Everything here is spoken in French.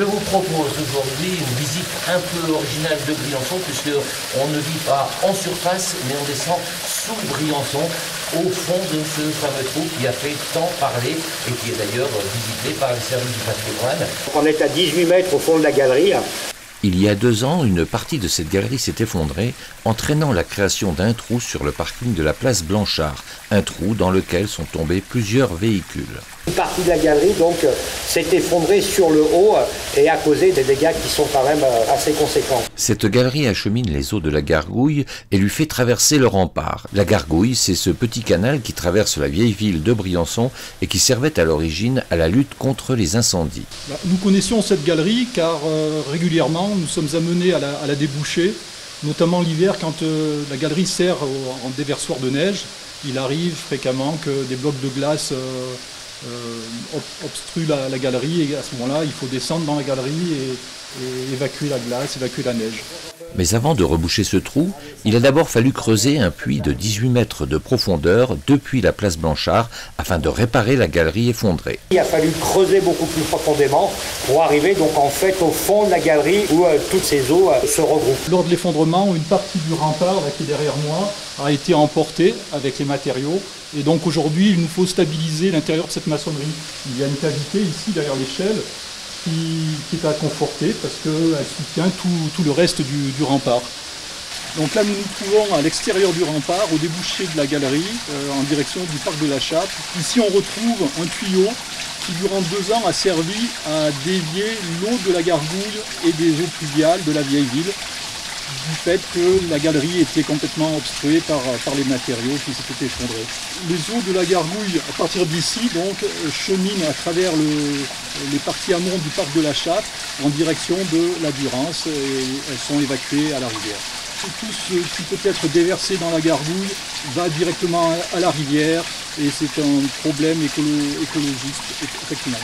Je vous propose aujourd'hui une visite un peu originale de Briançon, puisqu'on ne vit pas en surface, mais on descend sous Briançon, au fond de ce fameux trou qui a fait tant parler et qui est d'ailleurs visité par les services du patrimoine. On est à 18 mètres au fond de la galerie. Il y a 2 ans, une partie de cette galerie s'est effondrée, entraînant la création d'un trou sur le parking de la place Blanchard, un trou dans lequel sont tombés plusieurs véhicules. Une partie de la galerie donc s'est effondrée sur le haut et a causé des dégâts qui sont quand même assez conséquents. Cette galerie achemine les eaux de la Gargouille et lui fait traverser le rempart. La Gargouille, c'est ce petit canal qui traverse la vieille ville de Briançon et qui servait à l'origine à la lutte contre les incendies. Nous connaissions cette galerie car régulièrement nous sommes amenés à la déboucher, notamment l'hiver quand la galerie sert en déversoir de neige. Il arrive fréquemment que des blocs de glace obstruent la galerie et à ce moment-là il faut descendre dans la galerie et évacuer la glace, évacuer la neige. Mais avant de reboucher ce trou, il a d'abord fallu creuser un puits de 18 mètres de profondeur depuis la place Blanchard afin de réparer la galerie effondrée. Il a fallu creuser beaucoup plus profondément pour arriver donc en fait au fond de la galerie où toutes ces eaux se regroupent. Lors de l'effondrement, une partie du rempart là, qui est derrière moi a été emportée avec les matériaux et donc aujourd'hui il nous faut stabiliser l'intérieur de cette maçonnerie. Il y a une cavité ici derrière l'échelle qui est à conforter parce qu'elle soutient tout le reste du rempart. Donc là nous nous trouvons à l'extérieur du rempart, au débouché de la galerie, en direction du parc de la Chape. Ici on retrouve un tuyau qui durant 2 ans a servi à dévier l'eau de la Gargouille et des eaux pluviales de la vieille ville, du fait que la galerie était complètement obstruée par les matériaux qui s'étaient effondrés. Les eaux de la Gargouille, à partir d'ici, donc, cheminent à travers les parties amont du parc de la Chape en direction de la Durance et elles sont évacuées à la rivière. Tout ce qui peut être déversé dans la Gargouille va directement à la rivière et c'est un problème écologiste, effectivement.